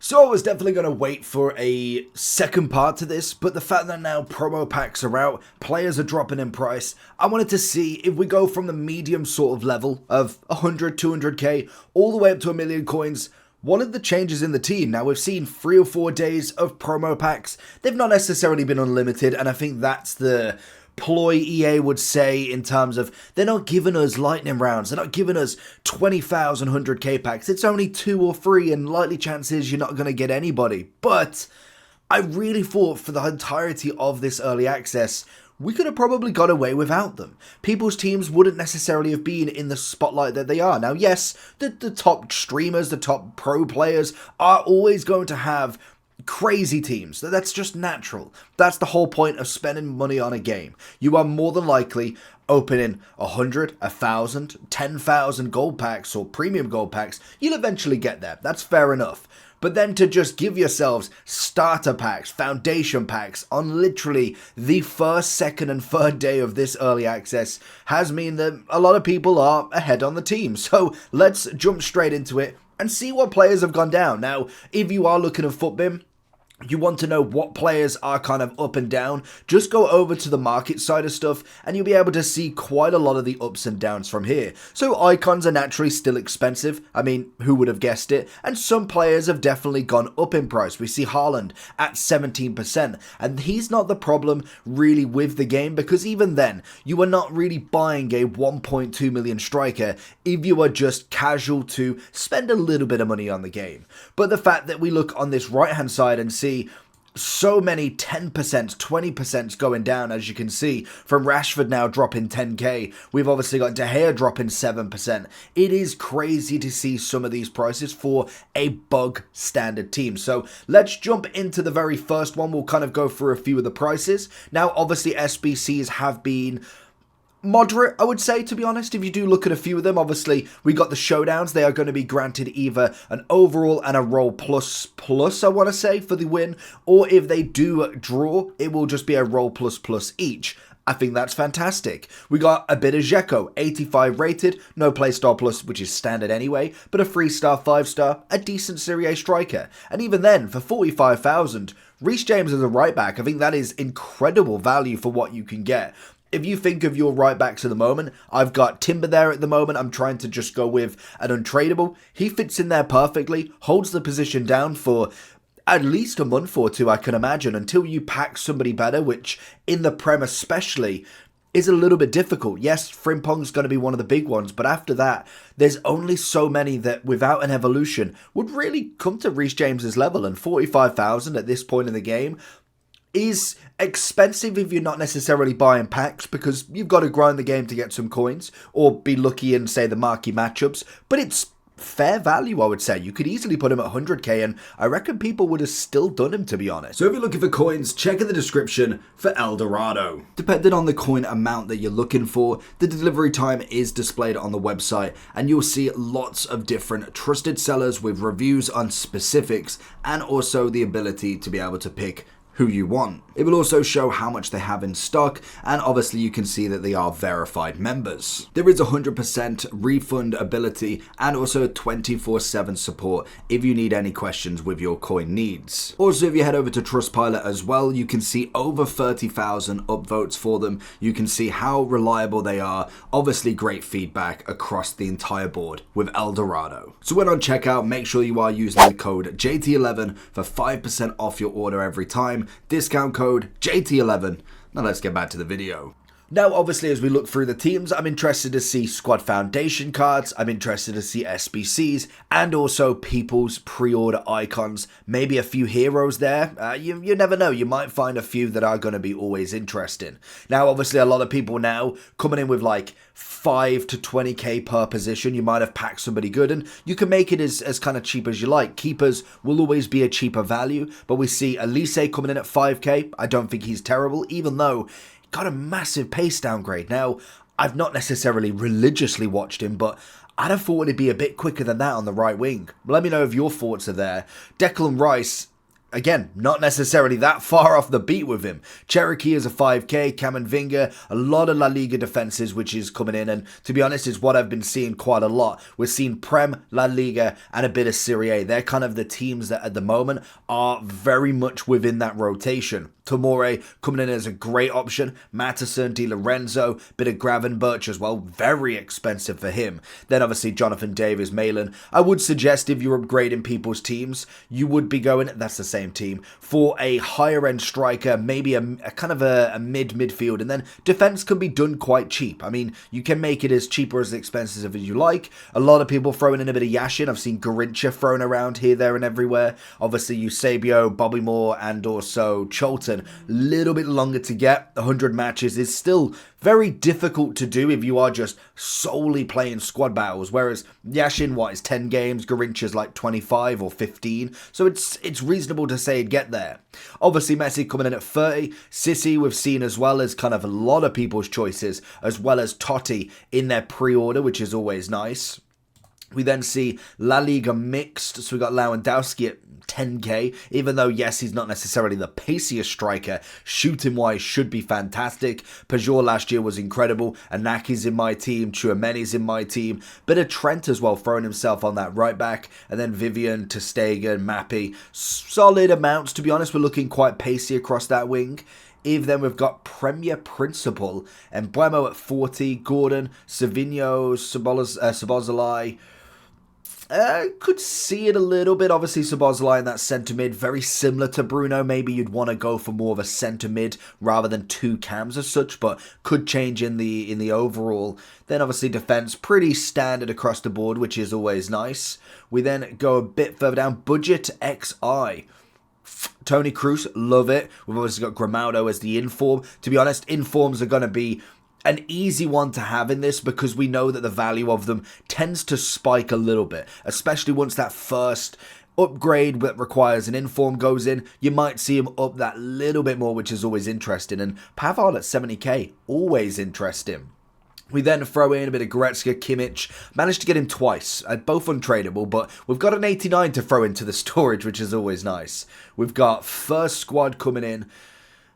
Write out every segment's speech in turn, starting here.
So I was definitely going to wait for a second part to this, but the fact that now promo packs are out, players are dropping in price, I wanted to see if we go from the medium sort of level of 100, 200k, all the way up to 1,000,000 coins. One of the changes in the team, now we've seen 3 or 4 days of promo packs. They've not necessarily been unlimited, and I think that's the ploy EA would say in terms of they're not giving us lightning rounds, they're not giving us 20,000 100k packs, it's only 2 or 3 and likely chances you're not going to get anybody. But I really thought for the entirety of this early access, we could have probably got away without them. People's teams wouldn't necessarily have been in the spotlight that they are. Now yes, the top streamers, the top pro players are always going to have crazy teams. That's just natural. That's the whole point of spending money on a game. You are more than likely opening 100, 1,000, 10,000 gold packs or premium gold packs. You'll eventually get there. That's fair enough. But then to just give yourselves starter packs, foundation packs on literally the first, second and third day of this early access has meant that a lot of people are ahead on the team. So let's jump straight into it and see what players have gone down. Now, if you are looking at FUTBIM, you want to know what players are kind of up and down, just go over to the market side of stuff and you'll be able to see quite a lot of the ups and downs from here. So icons are naturally still expensive. I mean, who would have guessed it? And some players have definitely gone up in price. We see Haaland at 17%, and he's not the problem really with the game, because even then, you are not really buying a 1.2 million striker if you are just casual to spend a little bit of money on the game. But the fact that we look on this right hand side and see so many 10%, 20% going down, as you can see, from Rashford now dropping 10k. We've obviously got De Gea dropping 7%. It is crazy to see some of these prices for a bug standard team. So let's jump into the very first one. We'll kind of go through a few of the prices. Now, obviously, SBCs have been moderate, I would say, to be honest. If you do look at a few of them, obviously we got the showdowns. They are going to be granted either an overall and a roll plus, I want to say, for the win, or if they do draw, it will just be a roll plus each. I think that's fantastic. We got a bit of Dzeko, 85 rated, no playstyle plus, which is standard anyway, but a 3-star, 5-star, a decent Serie A striker. And even then, for 45,000, Reece James as a right back, I think that is incredible value for what you can get. If you think of your right backs at the moment, I've got Timber there at the moment. I'm trying to just go with an untradeable. He fits in there perfectly, holds the position down for at least a month or two, I can imagine, until you pack somebody better, which in the Prem especially is a little bit difficult. Yes, Frimpong's going to be one of the big ones, but after that, there's only so many that without an evolution would really come to Reece James's level, and 45,000 at this point in the game is expensive if you're not necessarily buying packs, because you've got to grind the game to get some coins or be lucky in, say, the marquee matchups. But it's fair value, I would say. You could easily put him at 100k, and I reckon people would have still done him, to be honest. So if you're looking for coins, check in the description for Dorado. Depending on the coin amount that you're looking for, the delivery time is displayed on the website, and you'll see lots of different trusted sellers with reviews on specifics, and also the ability to be able to pick who you want. It will also show how much they have in stock, and obviously you can see that they are verified members. There is 100% refund ability and also 24/7 support if you need any questions with your coin needs. Also, if you head over to Trustpilot as well, you can see over 30,000 upvotes for them. You can see how reliable they are. Obviously great feedback across the entire board with Dorado. So when on checkout, make sure you are using the code JT11 for 5% off your order every time. Discount code JT11. Now let's get back to the video. Now, obviously, as we look through the teams, I'm interested to see squad foundation cards, I'm interested to see SBCs, and also people's pre-order icons, maybe a few heroes there. You never know, you might find a few that are going to be always interesting. Now, obviously, a lot of people now coming in with like 5 to 20k per position. You might have packed somebody good, and you can make it as kind of cheap as you like. Keepers will always be a cheaper value, but we see Elise coming in at 5k. I don't think he's terrible, even though got a massive pace downgrade. Now, I've not necessarily religiously watched him, but I'd have thought it'd be a bit quicker than that on the right wing. Let me know if your thoughts are there. Declan Rice again, not necessarily that far off the beat with him. Cherokee is a 5k, Camavinga, a lot of La Liga defenses which is coming in, and to be honest, is what I've been seeing quite a lot. We're seeing Prem, La Liga, and a bit of Serie A. They're kind of the teams that at the moment are very much within that rotation. Tomore coming in as a great option. Matteson, Di Lorenzo, bit of Gravenberch as well. Very expensive for him. Then obviously Jonathan Davis, Malin. I would suggest if you're upgrading people's teams, you would be going, that's the same team, for a higher end striker, maybe a kind of a midfield, and then defense can be done quite cheap. I mean, you can make it as cheap or as expensive as you like. A lot of people throwing in a bit of Yashin. I've seen Garincha thrown around here, there, and everywhere. Obviously Eusebio, Bobby Moore, and also Cholton. Little bit longer to get. 100 matches is still very difficult to do if you are just solely playing squad battles, whereas Yashin, what, is 10 games, Garincha's like 25 or 15, so it's reasonable to say he'd get there. Obviously Messi coming in at 30, Sissi we've seen as well as kind of a lot of people's choices, as well as Totti in their pre-order, which is always nice. We then see La Liga mixed, so we got Lewandowski at 10k, even though, yes, he's not necessarily the paciest striker, shooting-wise should be fantastic. Pajor last year was incredible, Anaki's in my team, Tchouameni's in my team, bit of Trent as well, throwing himself on that right back, and then Vivian, Ter Stegen, Mappy, solid amounts, to be honest, we're looking quite pacey across that wing. Then we've got Premier Principal, and Buemo at 40, Gordon, Savinho, Szoboszlai. Could see it a little bit. Obviously, Szoboszlai in that centre mid, very similar to Bruno. Maybe you'd want to go for more of a centre mid rather than two cams as such, but could change in the overall. Then obviously defence, pretty standard across the board, which is always nice. We then go a bit further down, Budget XI. Tony Cruz, love it. We've obviously got Grimaldo as the inform. To be honest, informs are going to be an easy one to have in this because we know that the value of them tends to spike a little bit, especially once that first upgrade that requires an inform goes in. You might see him up that little bit more, which is always interesting. And Pavard at 70k, always interesting. We then throw in a bit of Goretzka, Kimmich. Managed to get him twice, both untradeable, but we've got an 89 to throw into the storage, which is always nice. We've got first squad coming in.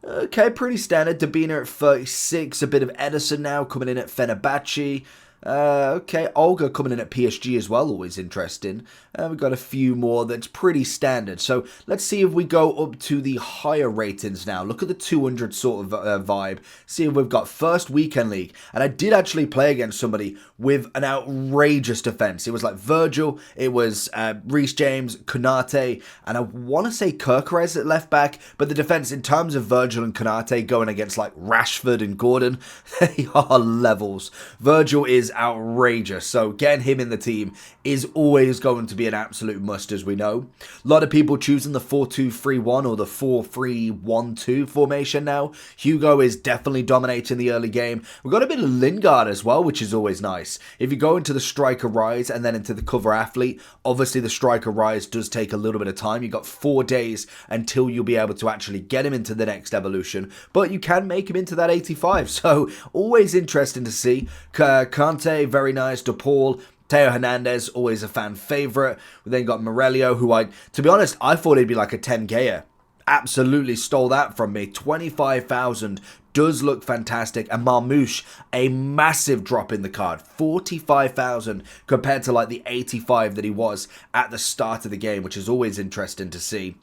Okay, pretty standard. Dabina at 36. A bit of Edison now coming in at Fenerbahce. Okay, Olga coming in at PSG as well, always interesting. We've got a few more that's pretty standard. So let's see if we go up to the higher ratings now. Look at the 200 sort of vibe. See if we've got first weekend league. And I did actually play against somebody with an outrageous defense. It was like Virgil, it was Reece James, Konate, and I want to say Kirkeres at left back. But the defense in terms of Virgil and Konate going against like Rashford and Gordon, they are levels. Virgil is outrageous, so getting him in the team is always going to be an absolute must, as we know. A lot of people choosing the 4-2-3-1 or the 4-3-1-2 formation now. Hugo is definitely dominating the early game. We've got a bit of Lingard as well, which is always nice. If you go into the striker rise and then into the cover athlete, obviously the striker rise does take a little bit of time. You've got 4 days until you'll be able to actually get him into the next evolution, but you can make him into that 85, so always interesting to see. Kante, very nice. De Paul, Teo Hernandez, always a fan favourite. We then got Morelio, who to be honest, I thought he'd be like a 10K-er. Absolutely stole that from me. 25,000 does look fantastic. And Marmouche, a massive drop in the card. 45,000 compared to like the 85 that he was at the start of the game, which is always interesting to see,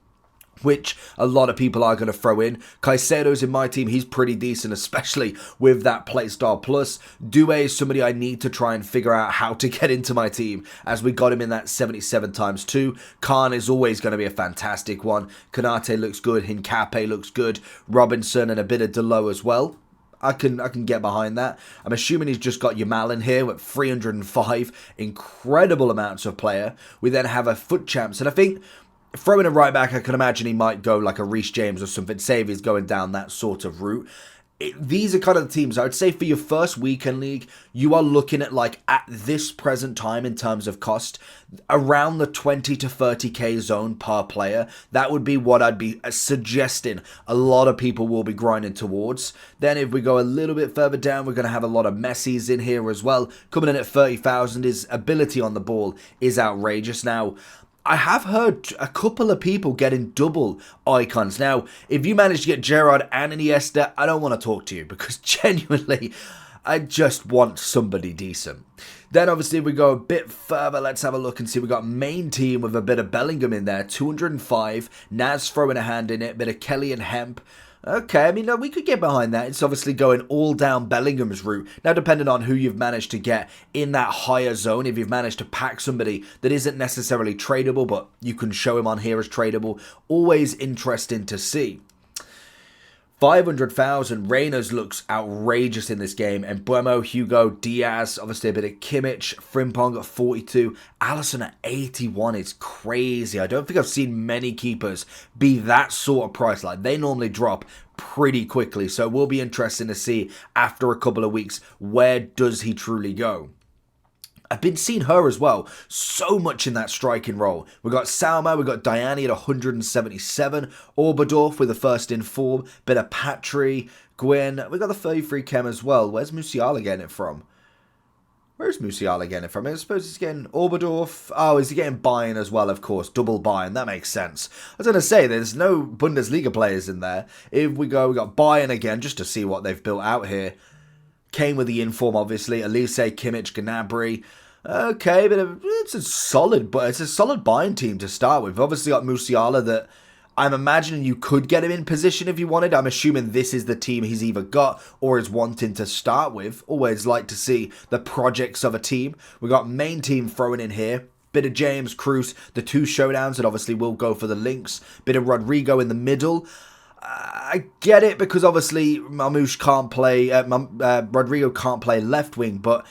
which a lot of people are going to throw in. Caicedo's in my team. He's pretty decent, especially with that Playstyle Plus. Due is somebody I need to try and figure out how to get into my team, as we got him in that 77 times 2. Khan is always going to be a fantastic one. Konate looks good. Hincape looks good. Robinson and a bit of Delo as well. I can get behind that. I'm assuming he's just got Yamal in here with 305. Incredible amounts of player. We then have a foot champs, and I think throwing a right back, I can imagine he might go like a Reece James or something. Say if he's going down that sort of route. These are kind of the teams I would say for your first weekend league, you are looking at like at this present time in terms of cost, around the 20 to 30k zone per player. That would be what I'd be suggesting a lot of people will be grinding towards. Then if we go a little bit further down, we're going to have a lot of Messi's in here as well. Coming in at 30,000, his ability on the ball is outrageous. Now, I have heard a couple of people getting double icons. Now, if you manage to get Gerrard and Iniesta, I don't want to talk to you because genuinely, I just want somebody decent. Then obviously we go a bit further, let's have a look and see. We got main team with a bit of Bellingham in there, 205, Naz throwing a hand in it, bit of Kelly and Hemp. Okay, I mean, we could get behind that. It's obviously going all down Bellingham's route. Now, depending on who you've managed to get in that higher zone, if you've managed to pack somebody that isn't necessarily tradable, but you can show him on here as tradable, always interesting to see. 500,000. Reyners looks outrageous in this game. And Buemo, Hugo, Diaz, obviously a bit of Kimmich, Frimpong at 42. Alisson at 81 is crazy. I don't think I've seen many keepers be that sort of price. Like, they normally drop pretty quickly. So it will be interesting to see after a couple of weeks, where does he truly go? I've been seeing her as well. So much in that striking role. We've got Salma, we've got Diani at 177. Oberdorf with the first in form. Bit of Patry, Gwyn. We've got the 33 Chem as well. Where's Musiala getting it from? Where's Musiala getting it from? I suppose he's getting Oberdorf. Oh, is he getting Bayern as well, of course. Double Bayern. That makes sense. I was going to say, there's no Bundesliga players in there. If we go, we got Bayern again, just to see what they've built out here. Came with the inform, obviously. Elise, Kimmich, Gnabry. Okay, but it's a solid Bayern team to start with. We've obviously got Musiala that I'm imagining you could get him in position if you wanted. I'm assuming this is the team he's either got or is wanting to start with. Always like to see the projects of a team. We've got main team throwing in here. Bit of James, Cruz, the two showdowns that obviously will go for the links. Bit of Rodrigo in the middle. I get it because obviously Marmoush can't play, Rodrigo can't play left wing, but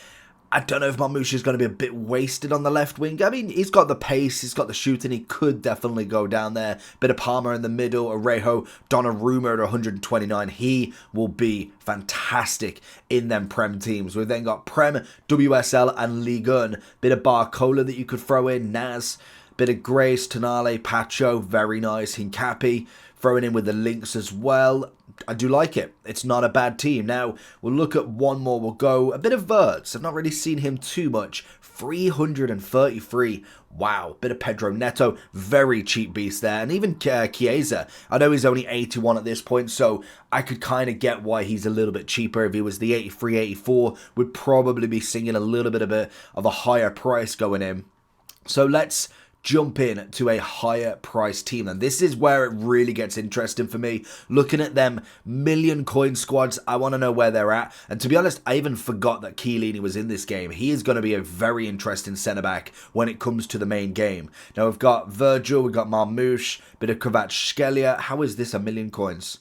I don't know if Marmoush is going to be a bit wasted on the left wing. I mean, he's got the pace, he's got the shooting, he could definitely go down there. Bit of Palmer in the middle, Arejo, Donnarumma at 129. He will be fantastic in them Prem teams. We've then got Prem, WSL and Ligue 1. Bit of Barcola that you could throw in, Naz. Bit of Grace, Tonale, Pacho, very nice. Hincapi, throwing in with the links as well. I do like it. It's not a bad team. Now, we'll look at one more. We'll go a bit of Verts. I've not really seen him too much. 333. Wow. Bit of Pedro Neto. Very cheap beast there. And even Chiesa. I know he's only 81 at this point, so I could kind of get why he's a little bit cheaper. If he was the 83, 84, we'd probably be singing a little bit of a higher price going in. So let's jump in to a higher price team. And this is where it really gets interesting for me. Looking at them million coin squads, I want to know where they're at. And to be honest, I even forgot that Chiellini was in this game. He is going to be a very interesting centre-back when it comes to the main game. Now we've got Virgil, we've got Marmoush, bit of Kvaratskhelia. How is this a million coins?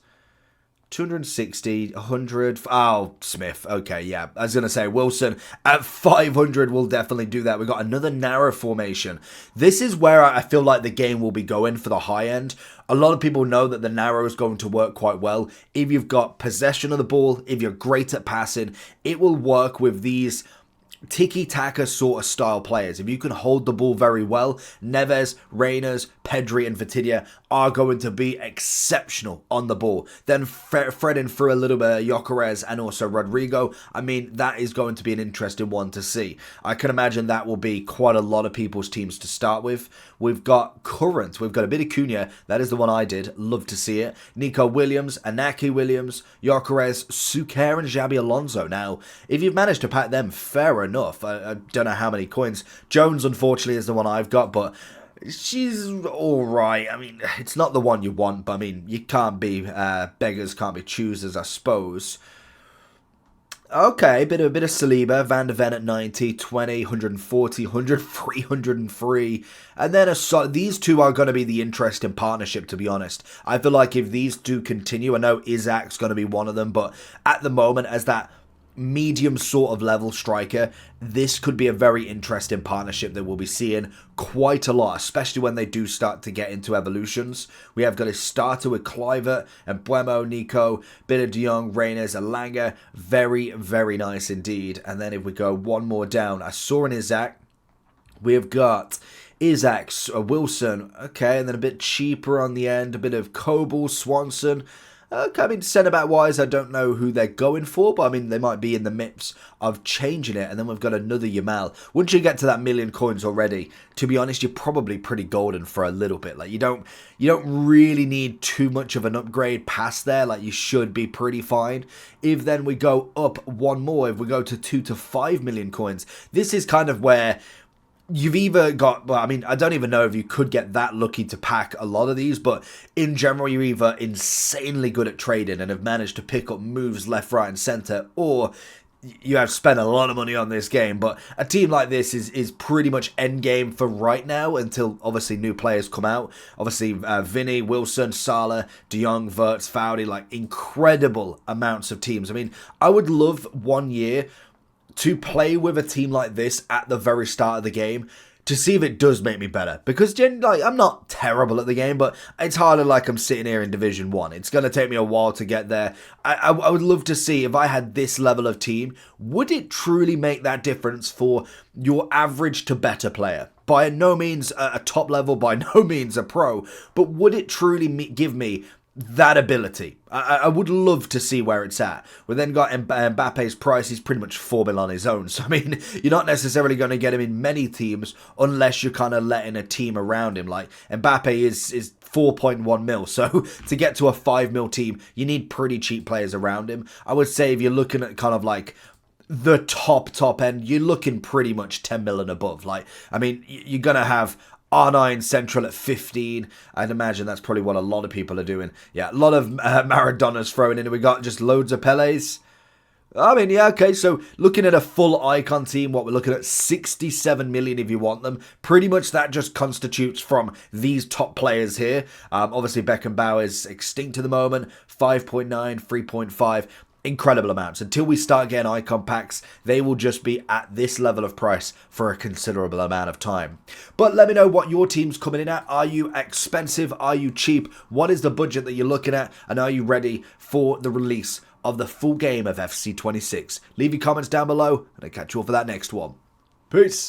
260, 100. Oh, Smith. Okay, yeah. I was going to say Wilson at 500 will definitely do that. We've got another narrow formation. This is where I feel like the game will be going for the high end. A lot of people know that the narrow is going to work quite well. If you've got possession of the ball, if you're great at passing, it will work with these tiki-taka sort of style players. If you can hold the ball very well, Neves, Reyners, Pedri and Vitinha are going to be exceptional on the ball. Then threading through a little bit of Gyökeres and also Rodrigo, I mean, that is going to be an interesting one to see. I can imagine that will be quite a lot of people's teams to start with. We've got Current, we've got a bit of Cunha, that is the one I did, love to see it. Nico Williams, Inaki Williams, Gyökeres, Suker and Xabi Alonso. Now, if you've managed to pack them, fair enough. I don't know how many coins. Jones, unfortunately, is the one I've got, but she's alright. I mean, it's not the one you want, but I mean, you can't be, beggars can't be choosers, I suppose. Okay, bit of Saliba, Van de Ven at 90, 20, 140, 100, 303. And then these two are going to be the interesting partnership, to be honest. I feel like if these two continue, I know Isaac's going to be one of them, but at the moment, as that medium sort of level striker, this could be a very interesting partnership that we'll be seeing quite a lot, especially when they do start to get into evolutions. We have got a starter with Kluivert and Buemo, Nico, bit of De Jong, Reyners, Elanga. Very, very nice indeed. And then if we go one more down, I saw an Isaac. We have got Isaac, Wilson, okay, and then a bit cheaper on the end, a bit of Coble, Swanson. I mean, centre-back wise, I don't know who they're going for, but I mean, they might be in the midst of changing it. And then we've got another Yamal. Once you get to that million coins already, to be honest, you're probably pretty golden for a little bit. Like, you don't really need too much of an upgrade past there. Like, you should be pretty fine. If then we go up one more, if we go to 2 to 5 million coins, this is kind of where you've either got, well, I mean, I don't even know if you could get that lucky to pack a lot of these, but in general, you're either insanely good at trading and have managed to pick up moves left, right, and center, or you have spent a lot of money on this game. But a team like this is pretty much endgame for right now until obviously new players come out. Obviously, Vinny, Wilson, Salah, De Jong, Wirtz, Foudy, like incredible amounts of teams. I mean, I would love 1 year to play with a team like this at the very start of the game to see if it does make me better. Because like, I'm not terrible at the game, but it's harder like I'm sitting here in Division 1. It's going to take me a while to get there. I would love to see if I had this level of team, would it truly make that difference for your average to better player? By no means a top level, by no means a pro, but would it truly give me that ability? I would love to see where it's at. We then got Mbappe's price. He's pretty much 4 mil on his own. So, I mean, you're not necessarily going to get him in many teams unless you're kind of letting a team around him. Like, Mbappe is 4.1 mil. So, to get to a 5 mil team, you need pretty cheap players around him. I would say if you're looking at kind of like the top end, you're looking pretty much 10 mil and above. Like, I mean, you're going to have R9 Central at 15. I'd imagine that's probably what a lot of people are doing. Yeah, a lot of Maradonas thrown in. We got just loads of Pelés. I mean, yeah, okay, so looking at a full icon team, what we're looking at, 67 million if you want them. Pretty much that just constitutes from these top players here. Obviously, Beckenbauer is extinct at the moment, 5.9, 3.5. Incredible amounts. Until we start getting icon packs, they will just be at this level of price for a considerable amount of time. But let me know what your team's coming in at. Are you expensive? Are you cheap? What is the budget that you're looking at? And are you ready for the release of the full game of FC 26? Leave your comments down below, and I'll catch you all for that next one. Peace.